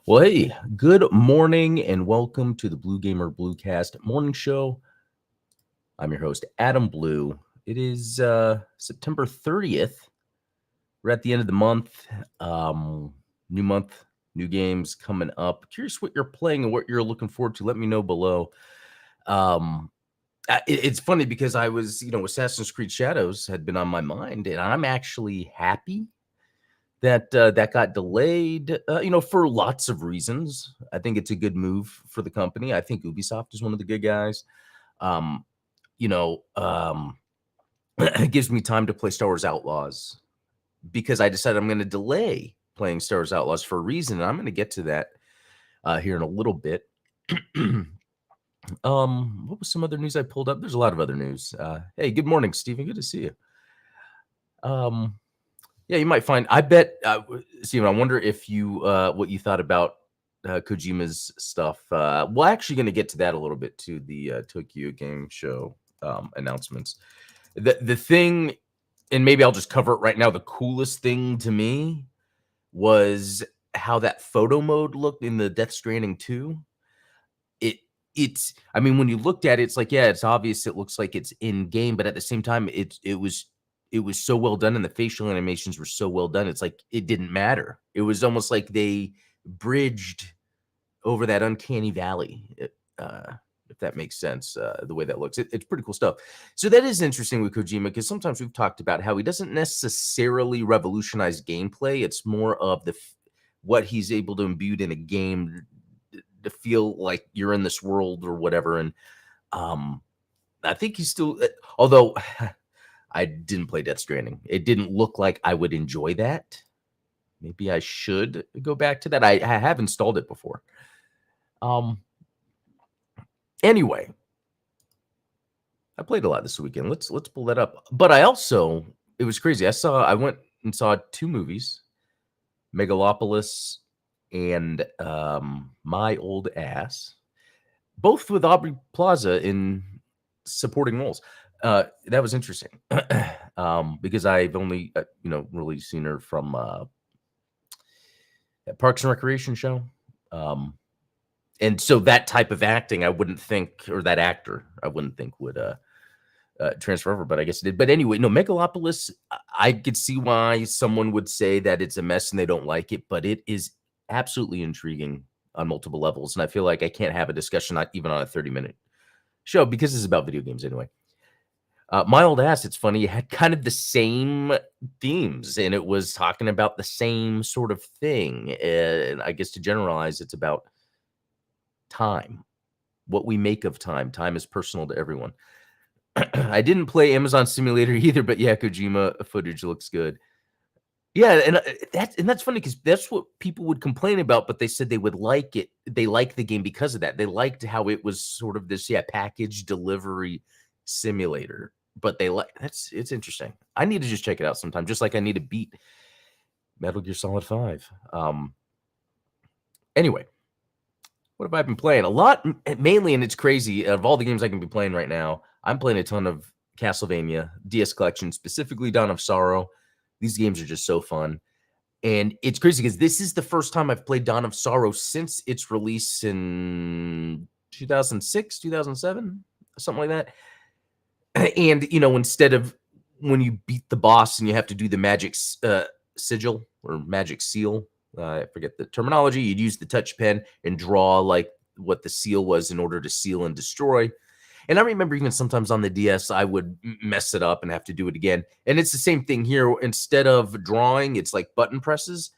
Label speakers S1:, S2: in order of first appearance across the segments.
S1: Well, hey, good morning and welcome to the Blue Gamer Bluecast morning show. I'm your host, Adam Blue. It is September 30th. We're at the end of the month. New month, new games coming up. Curious what you're playing and what you're looking forward to. Let me know below. Um, it's funny because I was, Assassin's Creed Shadows had been on my mind, and I'm actually happy that got delayed, for lots of reasons. I think it's a good move for the company. I think Ubisoft is one of the good guys. Um, you know, um, it gives me time to play Star Wars Outlaws because I decided I'm going to delay playing Star Wars Outlaws for a reason, and I'm going to get to that here in a little bit. What was some other news I pulled up? There's a lot of other news. Hey, good morning, Stephen. Good to see you. Yeah, you might find. I bet, Steven. I wonder if you what you thought about Kojima's stuff. We're actually going to get to that a little bit to the Tokyo Game Show announcements. The thing, and maybe I'll just cover it right now. The coolest thing to me was how that photo mode looked in the Death Stranding 2. It's. I mean, when you looked at it, it's like, yeah, it's obvious. It looks like it's in game, but at the same time, it was so well done and the facial animations were so well done. It's like it didn't matter. It was almost like they bridged over that uncanny valley, if that makes sense, the way that looks. It's pretty cool stuff. So that is interesting with Kojima because sometimes we've talked about how he doesn't necessarily revolutionize gameplay. It's more of what he's able to imbue in a game to feel like you're in this world or whatever. And I think he's still, although I didn't play Death Stranding. It didn't look like I would enjoy that. Maybe I should go back to that. I have installed it before. Anyway, I played a lot this weekend. Let's pull that up. But it was crazy. I went and saw 2 movies, Megalopolis and My Old Ass, both with Aubrey Plaza in supporting roles. That was interesting because I've only really seen her from that Parks and Recreation show, and so that type of acting I wouldn't think, or that actor I wouldn't think would transfer over, but I guess it did. But anyway, no, Megalopolis, I could see why someone would say that it's a mess and they don't like it, but it is absolutely intriguing on multiple levels, and I feel like I can't have a discussion not even on a 30-minute show because it's about video games anyway. My Old Ass, it's funny, it had kind of the same themes, and it was talking about the same sort of thing. And I guess to generalize, it's about time, what we make of time. Time is personal to everyone. I didn't play Amazon Simulator either, but yeah, Kojima footage looks good. Yeah, and that's funny because that's what people would complain about, but they said they would like it. They liked the game because of that. They liked how it was sort of this package delivery simulator. But it's interesting. I need to just check it out sometime, just like I need to beat Metal Gear Solid 5. Anyway, what have I been playing? A lot, mainly, and it's crazy. Of all the games I can be playing right now, I'm playing a ton of Castlevania DS Collection, specifically Dawn of Sorrow. These games are just so fun. And it's crazy because this is the first time I've played Dawn of Sorrow since its release in 2006, 2007, something like that. And, instead of when you beat the boss and you have to do the magic sigil or magic seal, I forget the terminology, you'd use the touch pen and draw like what the seal was in order to seal and destroy. And I remember even sometimes on the DS, I would mess it up and have to do it again. And it's the same thing here. Instead of drawing, it's like button presses.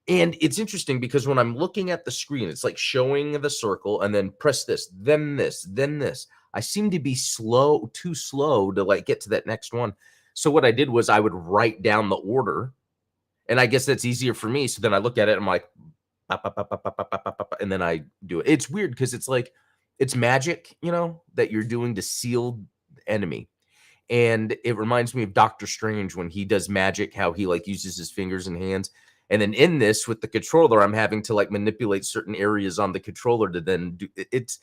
S1: And it's interesting because when I'm looking at the screen, it's like showing the circle and then press this, then this, then this. I seem to be too slow to like get to that next one. So what I did was I would write down the order, and I guess that's easier for me. So then I look at it, and I'm like, and then I do it. It's weird because it's like it's magic, that you're doing to seal the enemy. And it reminds me of Doctor Strange when he does magic, how he like uses his fingers and hands. And then in this with the controller, I'm having to like manipulate certain areas on the controller to then do it's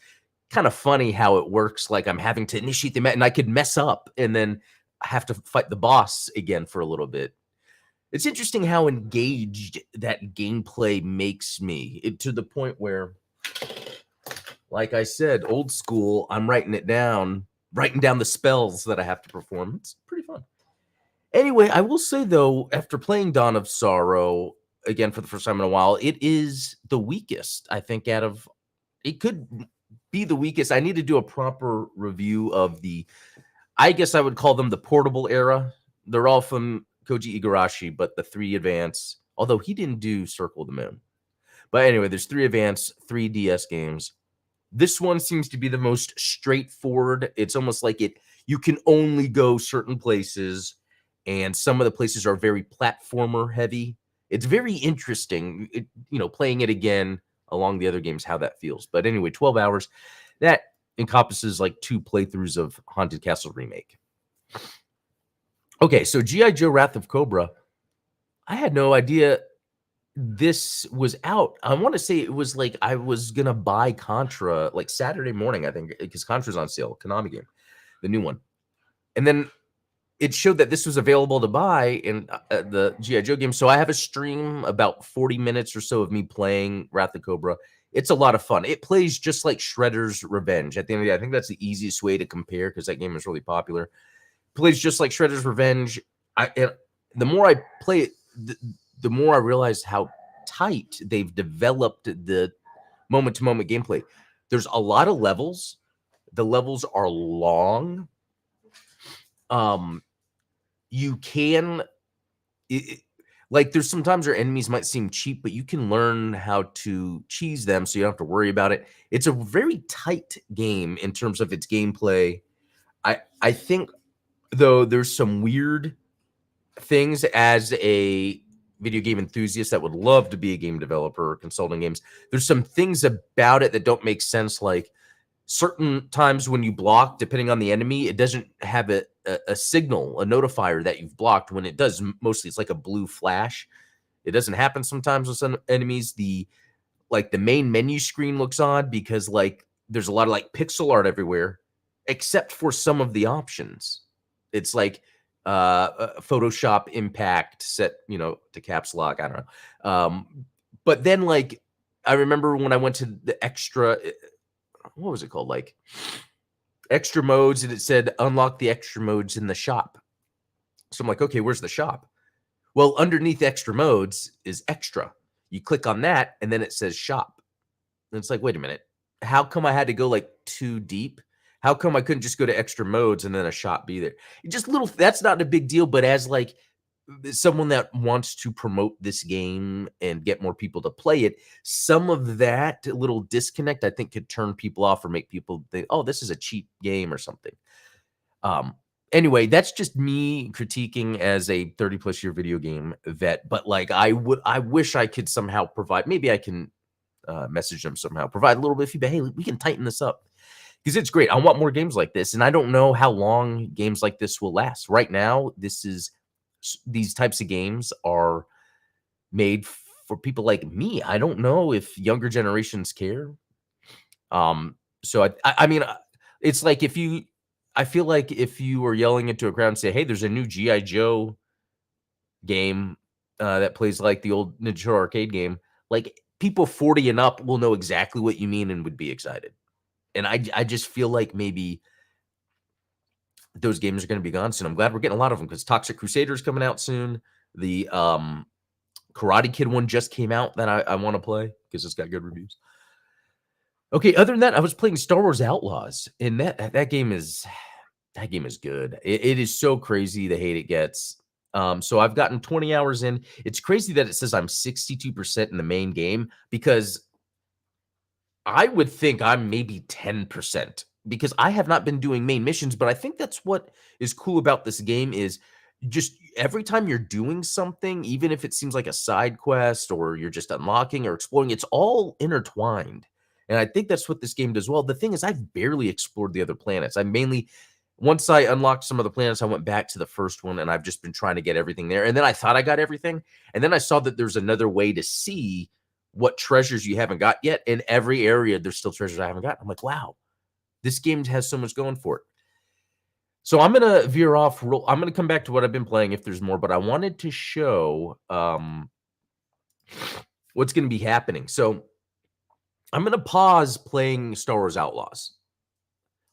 S1: kind of funny how it works. Like I'm having to initiate the and I could mess up and then I have to fight the boss again for a little bit. It's interesting how engaged that gameplay makes me to the point where, like I said, old school, I'm writing down the spells that I have to perform. It's pretty fun. Anyway, I will say though, after playing Dawn of Sorrow again for the first time in a while, it is the weakest, I think, out of it could be the weakest. I need to do a proper review of I guess I would call them the portable era. They're all from Koji Igarashi, but the 3 Advance, although he didn't do Circle of the Moon. But anyway, there's 3 Advance, 3 DS games. This one seems to be the most straightforward. It's almost like you can only go certain places, and some of the places are very platformer heavy. It's very interesting, playing it again along the other games, how that feels. But anyway, 12 hours. That encompasses like 2 playthroughs of Haunted Castle Remake. Okay, so G.I. Joe Wrath of Cobra. I had no idea this was out. I want to say it was like I was going to buy Contra like Saturday morning, I think, because Contra's on sale, Konami game, the new one. And then it showed that this was available to buy in the G.I. Joe game. So I have a stream about 40 minutes or so of me playing Wrath of Cobra. It's a lot of fun. It plays just like Shredder's Revenge. At the end of the day, I think that's the easiest way to compare because that game is really popular. It plays just like Shredder's Revenge. The more I play it, the more I realize how tight they've developed the moment-to-moment gameplay. There's a lot of levels. The levels are long. You can like there's sometimes where enemies might seem cheap, but you can learn how to cheese them so you don't have to worry about it. It's a very tight game in terms of its gameplay. I think though there's some weird things as a video game enthusiast that would love to be a game developer or consulting games. There's some things about it that don't make sense, like certain times when you block, depending on the enemy, it doesn't have a signal, a notifier that you've blocked. When it does, mostly it's like a blue flash. It doesn't happen sometimes with some enemies. The main menu screen looks odd because like there's a lot of like pixel art everywhere, except for some of the options. It's like Photoshop impact set, to caps lock. I don't know. But then like I remember when I went to the extra, what was it called? Like extra modes, and it said unlock the extra modes in the shop. So I'm like, okay, where's the shop? Well, underneath extra modes is extra. You click on that, and then it says shop. And it's like, wait a minute. How come I had to go like too deep? How come I couldn't just go to extra modes and then a shop be there? Just that's not a big deal, but as like someone that wants to promote this game and get more people to play it, some of that little disconnect, I think, could turn people off or make people think, oh, this is a cheap game or something. Anyway, that's just me critiquing as a 30+ year video game vet. But like, I wish I could somehow provide, maybe I can message them somehow, provide a little bit of feedback. Hey, we can tighten this up. Because it's great. I want more games like this. And I don't know how long games like this will last. Right now, these types of games are made for people like me. I don't know if younger generations care. So I mean, it's like I feel like if you were yelling into a crowd and say, hey, there's a new G.I. Joe game that plays like the old Ninja Turtle arcade game, like people 40 and up will know exactly what you mean and would be excited. And I just feel like maybe those games are going to be gone soon. I'm glad we're getting a lot of them because Toxic Crusader is coming out soon. The Karate Kid one just came out that I want to play because it's got good reviews. Okay, other than that, I was playing Star Wars Outlaws, and that game is good. It is so crazy the hate it gets. So I've gotten 20 hours in. It's crazy that it says I'm 62% in the main game because I would think I'm maybe 10% because I have not been doing main missions, but I think that's what is cool about this game is just every time you're doing something, even if it seems like a side quest or you're just unlocking or exploring, it's all intertwined. And I think that's what this game does well. The thing is, I've barely explored the other planets. Once I unlocked some of the planets, I went back to the first one and I've just been trying to get everything there. And then I thought I got everything. And then I saw that there's another way to see what treasures you haven't got yet. In every area, there's still treasures I haven't got. I'm like, wow, this game has so much going for it. So I'm gonna veer off. I'm gonna come back to what I've been playing if there's more, but I wanted to show what's gonna be happening. So I'm gonna pause playing Star Wars Outlaws.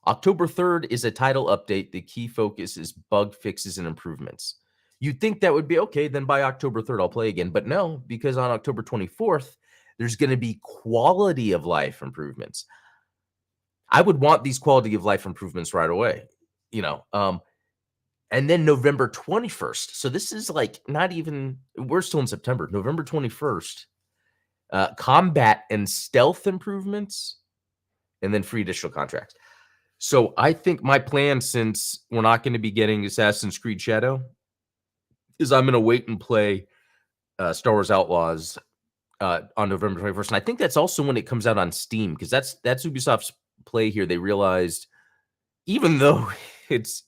S1: October 3rd is a title update. The key focus is bug fixes and improvements. You'd think that would be okay, then by October 3rd, I'll play again. But no, because on October 24th, there's going to be quality of life improvements. I would want these quality of life improvements right away, you know. And then November 21st. So this is like not even, we're still in September. November 21st, combat and stealth improvements, and then free additional contracts. So I think my plan, since we're not going to be getting Assassin's Creed Shadow, is I'm going to wait and play Star Wars Outlaws on November 21st. And I think that's also when it comes out on Steam, because that's Ubisoft's play here. They realized, even though it's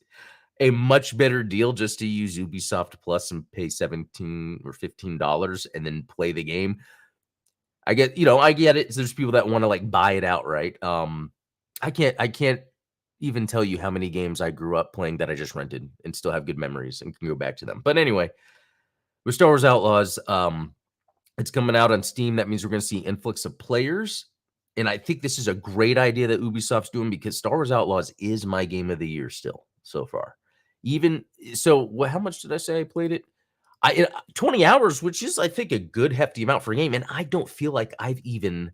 S1: a much better deal just to use Ubisoft Plus and pay $17 or $15 and then play the game, I get it. There's people that want to like buy it outright. I can't even tell you how many games I grew up playing that I just rented and still have good memories and can go back to them. But anyway, with Star Wars Outlaws, it's coming out on Steam. That means we're going to see influx of players. And I think this is a great idea that Ubisoft's doing, because Star Wars Outlaws is my game of the year still so far. Even so, how much did I say I played it? 20 hours, which is, I think, a good hefty amount for a game. And I don't feel like I've even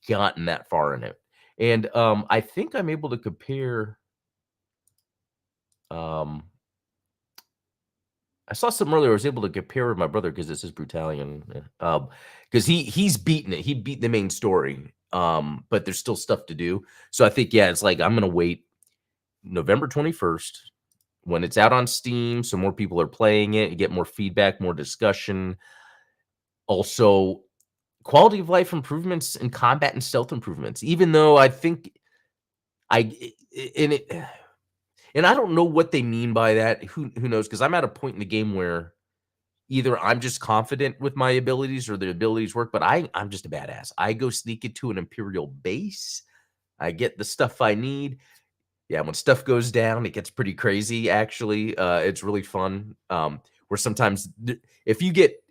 S1: gotten that far in it. And I think I'm able to compare. I saw something earlier. I was able to compare with my brother because this is Brutalion. Because he's beaten it. He beat the main story. But there's still stuff to do. So I think, yeah, it's like I'm gonna wait November 21st when it's out on Steam, so more people are playing it, you get more feedback, more discussion. Also, quality of life improvements and combat and stealth improvements. Even though I think I in it. And I don't know what they mean by that. Who knows? Because I'm at a point in the game where either I'm just confident with my abilities or the abilities work, but I'm just a badass. I go sneak into an Imperial base. I get the stuff I need. Yeah, when stuff goes down, it gets pretty crazy, actually. It's really fun. Where sometimes if you get,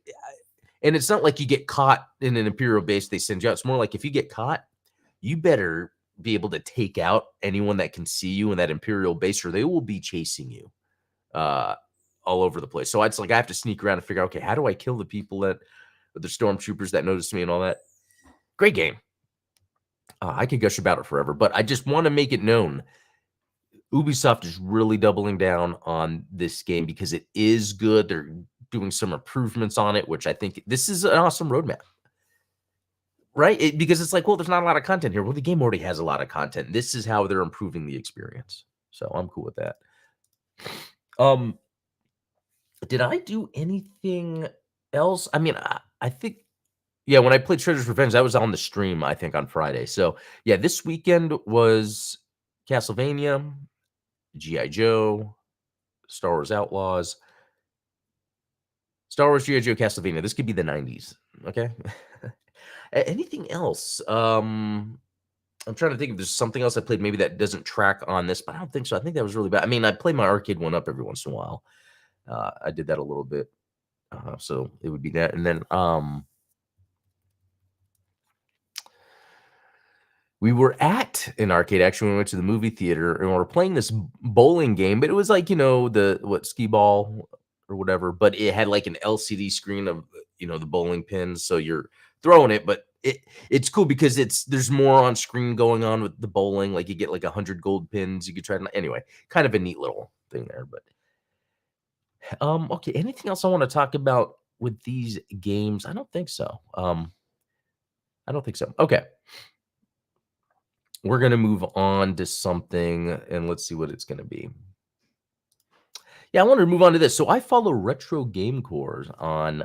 S1: and it's not like you get caught in an Imperial base, they send you out. It's more like if you get caught, you better be able to take out anyone that can see you in that Imperial base, or they will be chasing you all over the place. So it's like I have to sneak around and figure out, okay, how do I kill the people the stormtroopers that notice me and all that? Great game. I could gush about it forever, but I just want to make it known Ubisoft is really doubling down on this game because it is good. They're doing some improvements on it, which I think this is an awesome roadmap. Right? Because it's like, well, there's not a lot of content here. Well, the game already has a lot of content. This is how they're improving the experience. So I'm cool with that. Did I do anything else? I mean, I think, yeah, when I played Shredder's Revenge, that was on the stream, I think, on Friday. So yeah, this weekend was Castlevania, G.I. Joe, Star Wars Outlaws, Star Wars, G.I. Joe, Castlevania. This could be the 90s. Okay. Anything else? I'm trying to think if there's something else I played maybe that doesn't track on this, but I don't think so. I think that was really bad. I mean, I play my arcade one up every once in a while. I did that a little bit. So it would be that. And then we were at an arcade actually when we went to the movie theater and we were playing this bowling game, but it was like, the skee ball or whatever, but it had like an LCD screen of, the bowling pins. So you're throwing it, but it's cool because there's more on screen going on with the bowling. Like you get like 100 gold pins. You could try to, anyway, kind of a neat little thing there, but okay. Anything else I want to talk about with these games? I don't think so. I don't think so. Okay. We're going to move on to something and let's see what it's going to be. Yeah, I wanted to move on to this. So I follow Retro Game Cores on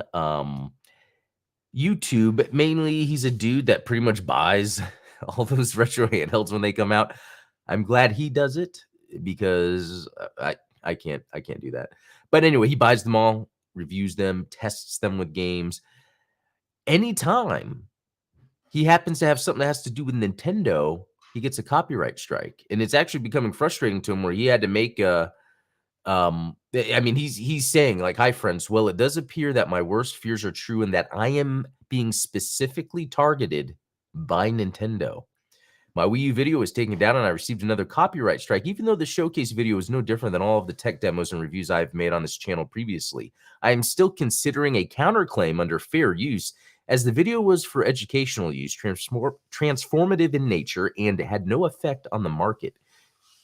S1: YouTube. Mainly, he's a dude that pretty much buys all those retro handhelds when they come out. I'm glad he does it because I can't do that. But anyway, he buys them all, reviews them, tests them with games. Anytime he happens to have something that has to do with Nintendo, he gets a copyright strike, and it's actually becoming frustrating to him where he had to make a I mean, he's saying like, "Hi friends, well, it does appear that my worst fears are true and that I am being specifically targeted by Nintendo. My Wii U video was taken down and I received another copyright strike, even though the showcase video is no different than all of the tech demos and reviews I've made on this channel previously. I am still considering a counterclaim under fair use, as the video was for educational use, transformative in nature, and had no effect on the market.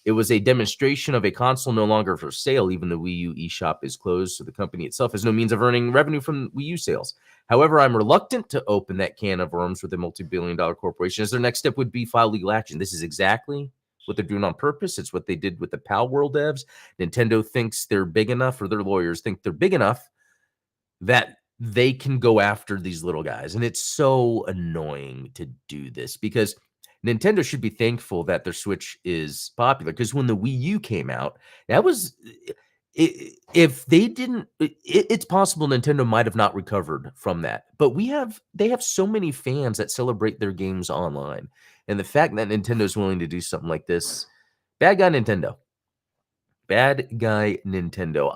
S1: It was a demonstration of a console no longer for sale. Even the Wii U eShop is closed, so the company itself has no means of earning revenue from Wii U sales. However, I'm reluctant to open that can of worms with a multi-billion-dollar corporation, as their next step would be file legal action. This is exactly what they're doing on purpose. It's what they did with the Pal World devs. Nintendo thinks they're big enough, or their lawyers think they're big enough, that they can go after these little guys. And it's so annoying to do this because Nintendo should be thankful that their Switch is popular, because when the Wii U came out, that was if they didn't it's possible Nintendo might have not recovered from that. But they have so many fans that celebrate their games online. And the fact that Nintendo is willing to do something like this, bad guy Nintendo. Bad guy Nintendo.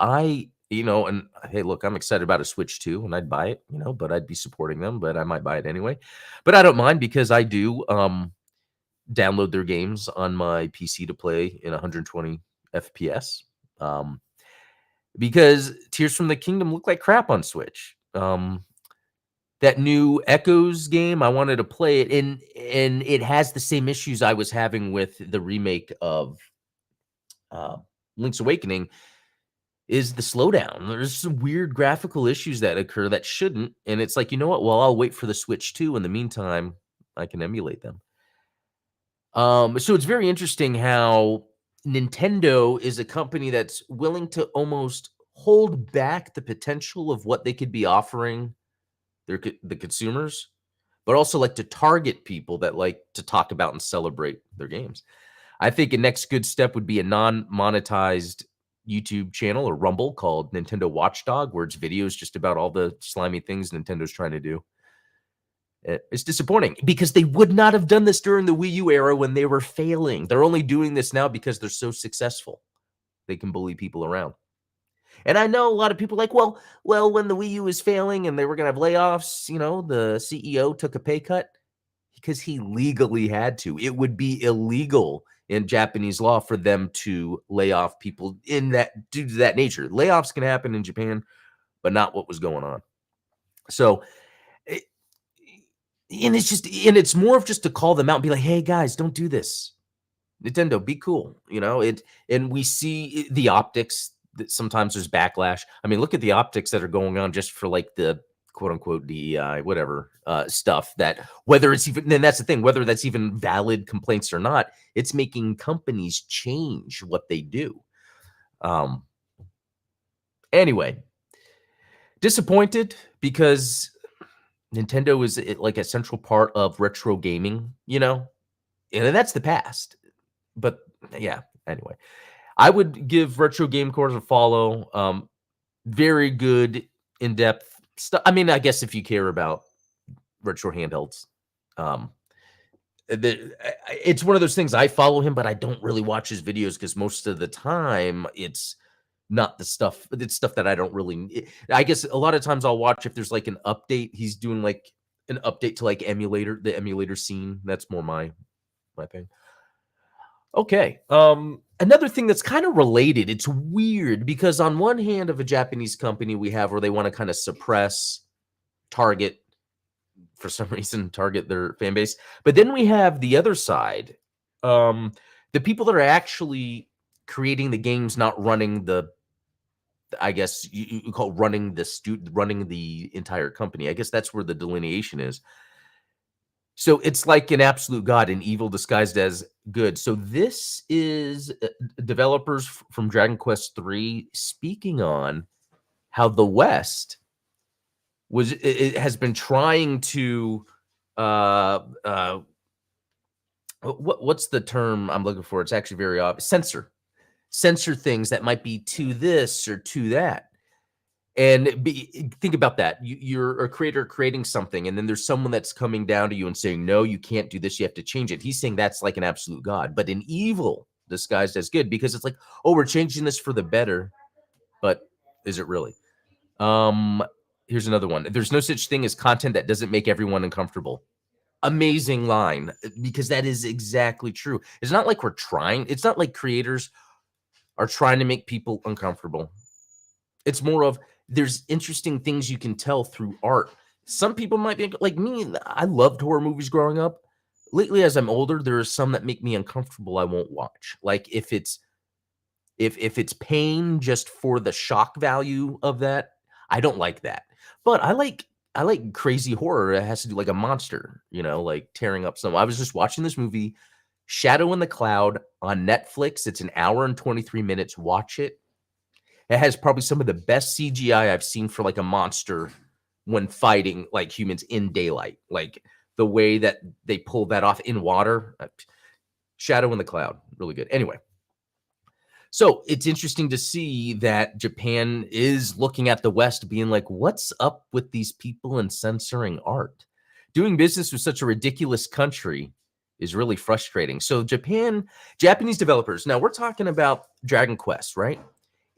S1: And hey, look, I'm excited about a Switch too, and I'd buy it, but I'd be supporting them, but I might buy it anyway. But I don't mind, because I do download their games on my PC to play in 120 FPS. Because Tears from the Kingdom looked like crap on Switch. That new Echoes game, I wanted to play it, and it has the same issues I was having with the remake of Link's Awakening, is the slowdown. There's some weird graphical issues that occur that shouldn't, and it's like, you know what? Well, I'll wait for the Switch 2. In the meantime, I can emulate them. So it's very interesting how Nintendo is a company that's willing to almost hold back the potential of what they could be offering the consumers, but also like to target people that like to talk about and celebrate their games. I think a next good step would be a non-monetized YouTube channel or Rumble called Nintendo Watchdog, where it's videos just about all the slimy things Nintendo's trying to do. It's disappointing because they would not have done this during the Wii U era when they were failing. They're only doing this now because they're so successful. They can bully people around. And I know a lot of people are like, well, when the Wii U was failing and they were going to have layoffs, the CEO took a pay cut because he legally had to. It would be illegal in Japanese law for them to lay off people due to that nature. Layoffs can happen in Japan, but not what was going on. So, and it's more of just to call them out and be like, hey guys, don't do this. Nintendo, be cool. And we see the optics that sometimes there's backlash. I mean, look at the optics that are going on just for like the quote unquote DEI, whatever stuff, that whether it's even, then that's the thing, whether that's even valid complaints or not, it's making companies change what they do. Anyway, disappointed because Nintendo is like a central part of retro gaming, and that's the past. But yeah, anyway, I would give Retro Game Corps a follow. Very good, in-depth stuff. I mean, I guess if you care about retro handhelds, it's one of those things. I follow him, but I don't really watch his videos because most of the time it's not the stuff. It's stuff that I don't really. I guess a lot of times I'll watch if there's like an update. He's doing like an update to like the emulator scene. That's more my thing. Okay. Another thing that's kind of related. It's weird because on one hand of a Japanese company we have where they want to kind of suppress, target, for some reason, target their fan base. But then we have the other side. The people that are actually creating the games, not running I guess you call running the entire company. I guess that's where the delineation is. So it's like an absolute god, an evil disguised as good. So this is developers from Dragon Quest III speaking on how the West has been trying to what's the term I'm looking for? It's actually very obvious. Censor things that might be to this or to that. And think about that. You're a creator creating something, and then there's someone that's coming down to you and saying, "No, you can't do this. You have to change it." He's saying that's like an absolute god, but an evil disguised as good, because it's like, "Oh, we're changing this for the better," but is it really? Um, Here's another one. There's no such thing as content that doesn't make everyone uncomfortable. Amazing line, because that is exactly true. It's not like we're trying. It's not like creators are trying to make people uncomfortable. It's more of, there's interesting things you can tell through art. Some people might be like me. I loved horror movies growing up. Lately, as I'm older, there are some that make me uncomfortable. I won't watch. Like if it's pain just for the shock value of that, I don't like that. But I like crazy horror that has to do like a monster, like tearing up some. I was just watching this movie, Shadow in the Cloud, on Netflix. It's an hour and 23 minutes. Watch it. It has probably some of the best CGI I've seen for like a monster when fighting like humans in daylight. Like the way that they pull that off in water. Shadow in the Cloud, really good. Anyway, so it's interesting to see that Japan is looking at the West being like, what's up with these people and censoring art? Doing business with such a ridiculous country is really frustrating. So Japanese developers, now we're talking about Dragon Quest, right?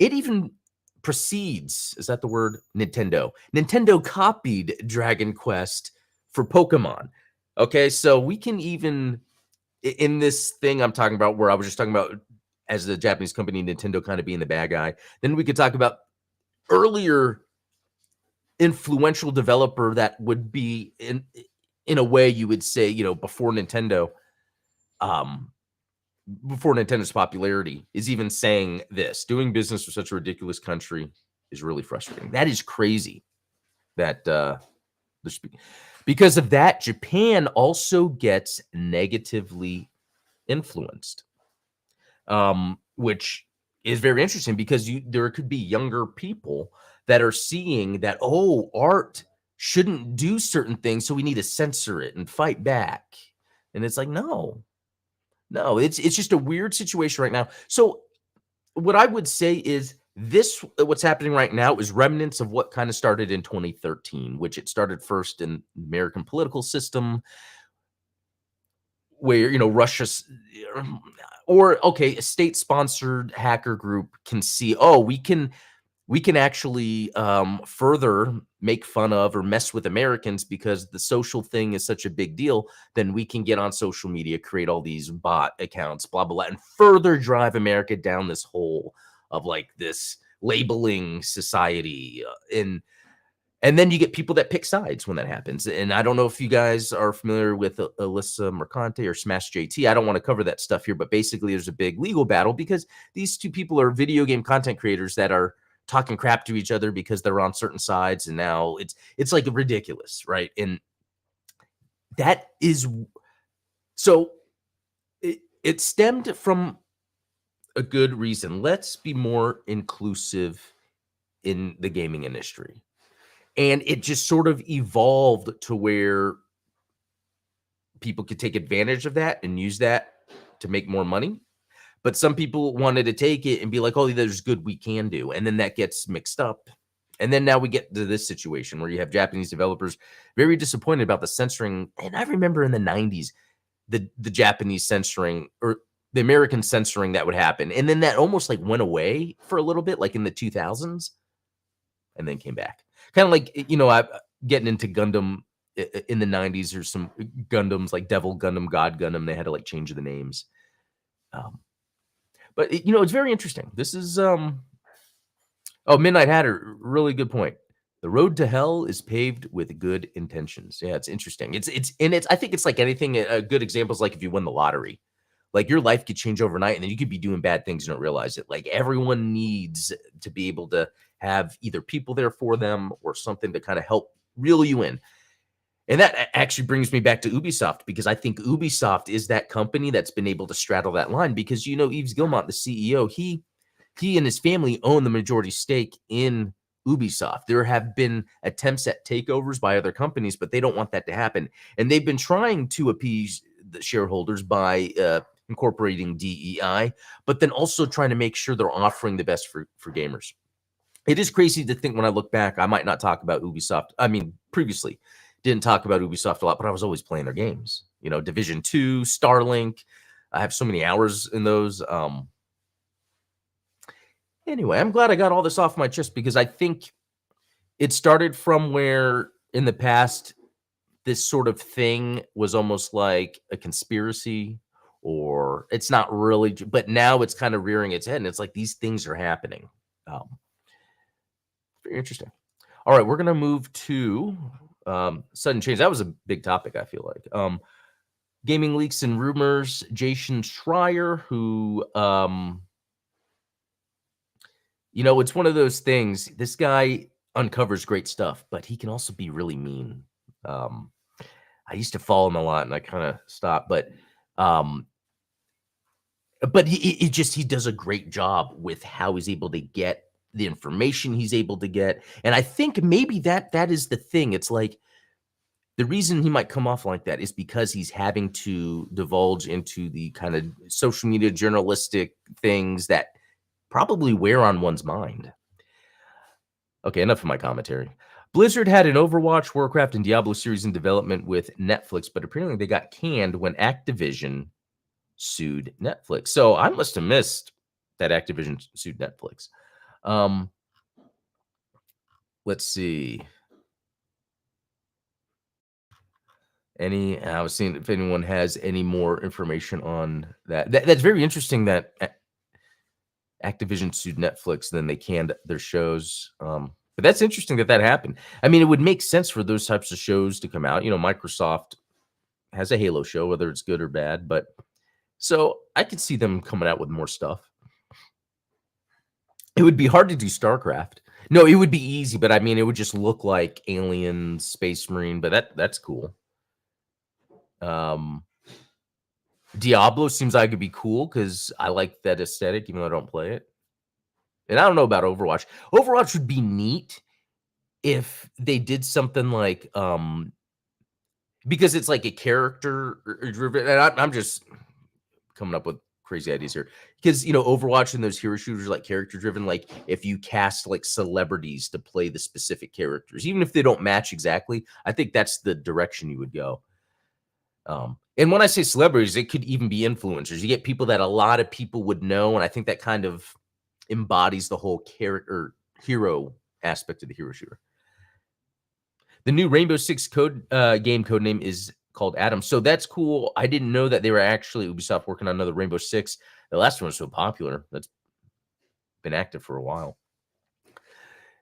S1: It even precedes, is that the word? Nintendo. Nintendo copied Dragon Quest for Pokemon. Okay, so we can even, in this thing I'm talking about, where I was just talking about as the Japanese company, Nintendo kind of being the bad guy, then we could talk about earlier influential developer that would be in a way you would say, um, before Nintendo's popularity, is even saying this: doing business with such a ridiculous country is really frustrating. That is crazy. That because of that, Japan also gets negatively influenced, which is very interesting, because there could be younger people that are seeing that, oh, art shouldn't do certain things, so we need to censor it and fight back. And it's like, no, it's just a weird situation right now. So what I would say is what's happening right now is remnants of what kind of started in 2013, which it started first in the American political system, where Russia's, or okay, a state-sponsored hacker group can see, oh, we can actually further make fun of or mess with Americans, because the social thing is such a big deal. Then we can get on social media, create all these bot accounts, blah blah blah, and further drive America down this hole of like this labeling society, and then you get people that pick sides when that happens. And I don't know if you guys are familiar with Alyssa Mercante or Smash JT. I don't want to cover that stuff here, but basically there's a big legal battle, because these two people are video game content creators that are talking crap to each other because they're on certain sides, and now it's like ridiculous, right? And that is, so it stemmed from a good reason. Let's be more inclusive in the gaming industry. And it just sort of evolved to where people could take advantage of that and use that to make more money. But some people wanted to take it and be like, oh, there's good we can do. And then that gets mixed up. And then now we get to this situation where you have Japanese developers very disappointed about the censoring. And I remember in the 90s, the Japanese censoring, or the American censoring that would happen. And then that almost like went away for a little bit, like in the 2000s, and then came back. Kind of like, I getting into Gundam in the 90s. There's some Gundams like Devil Gundam, God Gundam. They had to like change the names. But it's very interesting. This is Midnight Hatter, really good point. The road to hell is paved with good intentions. Yeah, it's interesting. I think it's like anything. A good example is like if you win the lottery. Like your life could change overnight, and then you could be doing bad things and don't realize it. Like everyone needs to be able to have either people there for them or something to kind of help reel you in. And that actually brings me back to Ubisoft, because I think Ubisoft is that company that's been able to straddle that line, because Yves Guillemot, the CEO, he and his family own the majority stake in Ubisoft. There have been attempts at takeovers by other companies, but they don't want that to happen. And they've been trying to appease the shareholders by incorporating DEI, but then also trying to make sure they're offering the best for gamers. It is crazy to think when I look back, I might not talk about Ubisoft. I mean, previously didn't talk about Ubisoft a lot, but I was always playing their games. You know, Division 2, Starlink. I have so many hours in those. Anyway, I'm glad I got all this off my chest because I think it started from where in the past this sort of thing was almost like a conspiracy, or it's not really, but now it's kind of rearing its head and it's like these things are happening. Um, Very interesting. All right, we're gonna move to sudden change. That was a big topic, I feel like. Gaming leaks and rumors. Jason Schreier, who it's one of those things. This guy uncovers great stuff, but he can also be really mean. Um, I used to follow him a lot, and I kind of stopped, um, but he does a great job with how he's able to get the information he's able to get, and I think maybe that is the thing. It's like the reason he might come off like that is because he's having to divulge into the kind of social media journalistic things that probably wear on one's mind. Okay, enough of my commentary. Blizzard had an Overwatch, Warcraft, and Diablo series in development with Netflix, but apparently they got canned when Activision sued Netflix. So I must have missed that Activision sued Netflix. Let's see. I was seeing if anyone has any more information on that. That's very interesting that Activision sued Netflix, then they canned their shows. But that's interesting that happened. I mean, it would make sense for those types of shows to come out. You know, Microsoft has a Halo show, whether it's good or bad. But so I could see them coming out with more stuff. It would be hard to do StarCraft. No, it would be easy, but I mean, it would just look like Alien, Space Marine. But that's cool. Diablo seems like it'd be cool because I like that aesthetic, even though I don't play it. And I don't know about Overwatch. Overwatch would be neat if they did something like because it's like a character driven, and I'm just coming up with crazy ideas here. Because Overwatch and those hero shooters are like character driven. Like if you cast like celebrities to play the specific characters, even if they don't match exactly, I think that's the direction you would go. And when I say celebrities, it could even be influencers. You get people that a lot of people would know, and I think that kind of embodies the whole character hero aspect of the hero shooter. The new Rainbow Six game code name is called Adam. So that's cool. I didn't know that they were actually Ubisoft working on another Rainbow Six. The last one was so popular. That's been active for a while.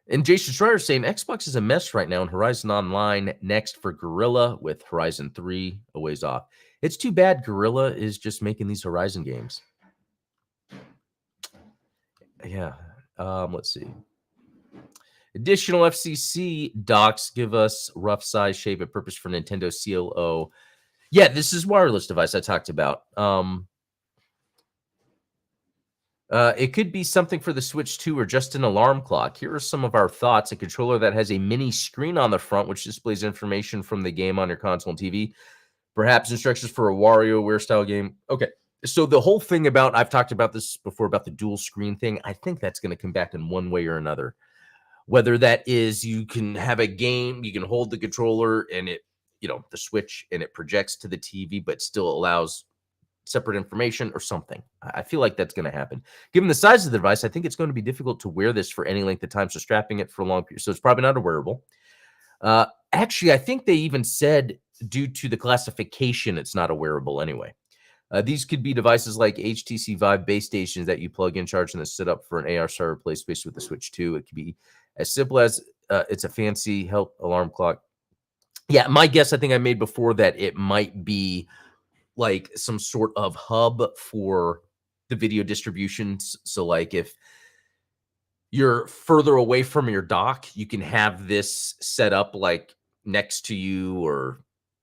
S1: And Jason Schreier saying Xbox is a mess right now, and Horizon Online next for Guerrilla with Horizon 3 a ways off. It's too bad Guerrilla is just making these Horizon games. Yeah. Let's see. Additional FCC docs give us rough size, shape, and purpose for Nintendo CLO. Yeah, this is wireless device I talked about. It could be something for the Switch 2 or just an alarm clock. Here are some of our thoughts. A controller that has a mini screen on the front, which displays information from the game on your console and TV. Perhaps instructions for a WarioWare style game. Okay. So the whole thing about, I've talked about this before, about the dual screen thing. I think that's going to come back in one way or another. Whether that is you can have a game, you can hold the controller and it, the Switch, and it projects to the TV, but still allows separate information or something. I feel like that's going to happen. Given the size of the device, I think it's going to be difficult to wear this for any length of time. So strapping it for a long period. So it's probably not a wearable. Actually, I think they even said due to the classification, it's not a wearable anyway. These could be devices like HTC Vive base stations that you plug in, charge, and then set up for an AR star replace space with the Switch 2. It could be as simple as it's a fancy health alarm clock. Yeah, my guess I think I made before that it might be like some sort of hub for the video distributions. So like if you're further away from your dock, you can have this set up like next to you or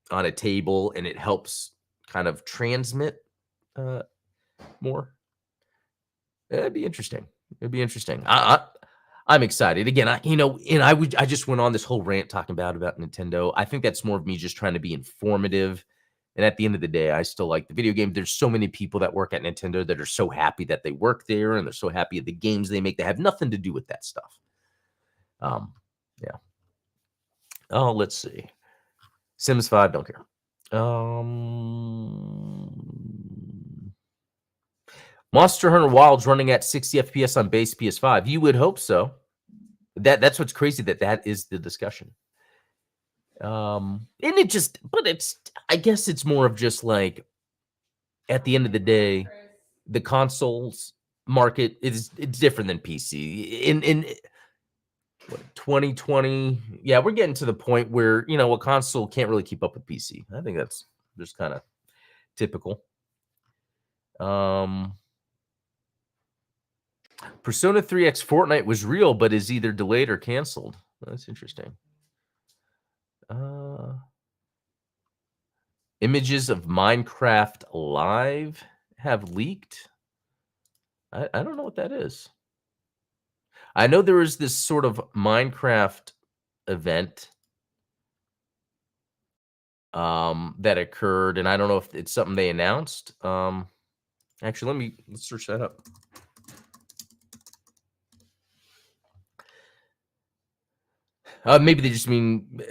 S1: on a table, and it helps kind of transmit more. It'd be interesting. I'm excited. Again, I just went on this whole rant talking about Nintendo. I think that's more of me just trying to be informative. And at the end of the day, I still like the video game. There's so many people that work at Nintendo that are so happy that they work there, and they're so happy at the games they make that have nothing to do with that stuff. Yeah. Oh, let's see. Sims 5, don't care. Monster Hunter Wilds running at 60 FPS on base PS5. You would hope so. That's what's crazy, that is the discussion. And it just, but it's, I guess it's more of just like, at the end of the day, the consoles market it's different than PC. In what, 2020, yeah, we're getting to the point where, you know, a console can't really keep up with PC. I think that's just kind of typical. Persona 3X Fortnite was real, but is either delayed or canceled. That's interesting. Images of Minecraft Live have leaked. I don't know what that is. I know there was this sort of Minecraft event that occurred, and I don't know if it's something they announced. Actually, let's search that up. Maybe they just mean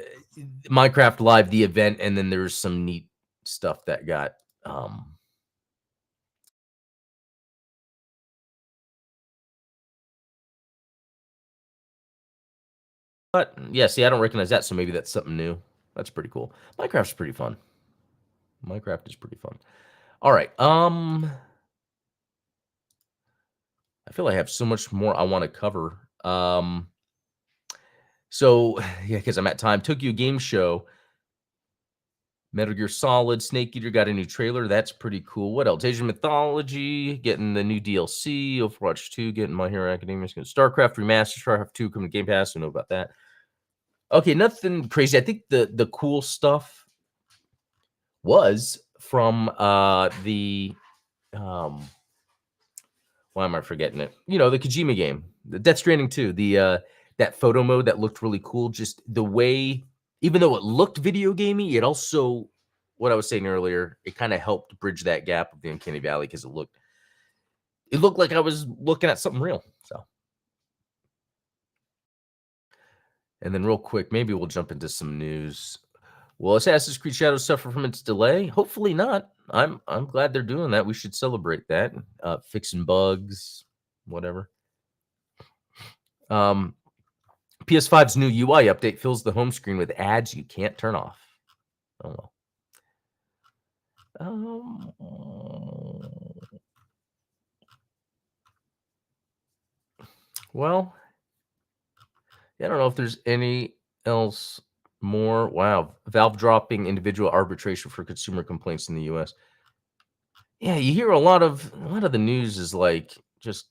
S1: Minecraft Live, the event, and then there's some neat stuff that got but yeah, see, I don't recognize that, so maybe that's something new. That's pretty cool. Minecraft's pretty fun. Minecraft is pretty fun. All right. I feel I have so much more I want to cover. So yeah, because I'm at time. Tokyo Game Show. Metal Gear Solid, Snake Eater got a new trailer. That's pretty cool. What else? Asian Mythology getting the new DLC. Overwatch 2 getting My Hero Academia. StarCraft Remastered. StarCraft 2 coming to Game Pass. We know about that. Okay, nothing crazy. I think the cool stuff was from the why am I forgetting it? You know, the Kojima game, the Death Stranding 2, the that photo mode that looked really cool. Just the way, even though it looked video gamey, it also, what I was saying earlier, it kind of helped bridge that gap of the Uncanny Valley because it looked like I was looking at something real. So, and then real quick, maybe we'll jump into some news. Will Assassin's Creed Shadows suffer from its delay? Hopefully not. I'm glad they're doing that. We should celebrate that. Fixing bugs, whatever. PS5's new UI update fills the home screen with ads you can't turn off. Oh well. Yeah, I don't know if there's any else more. Wow, Valve dropping individual arbitration for consumer complaints in the U.S. Yeah, you hear a lot of the news is like just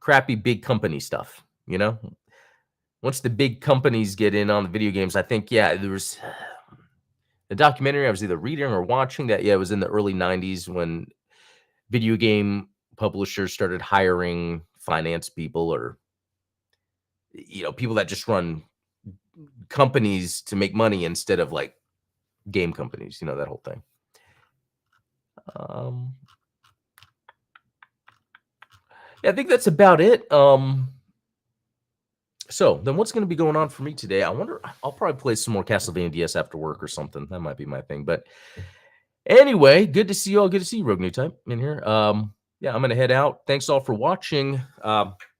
S1: crappy big company stuff. You know, once the big companies get in on the video games, I think there was the documentary I was either reading or watching that. Yeah, it was in the early '90s when video game publishers started hiring finance people or people that just run companies to make money instead of like game companies, that whole thing. Yeah, I think that's about it. So then what's going to be going on for me today? I wonder, I'll probably play some more Castlevania DS after work or something. That might be my thing. But anyway, good to see you all. Good to see you, Rogue New Type, in here. Yeah, I'm going to head out. Thanks all for watching.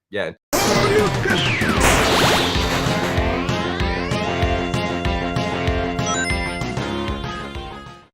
S1: Yeah.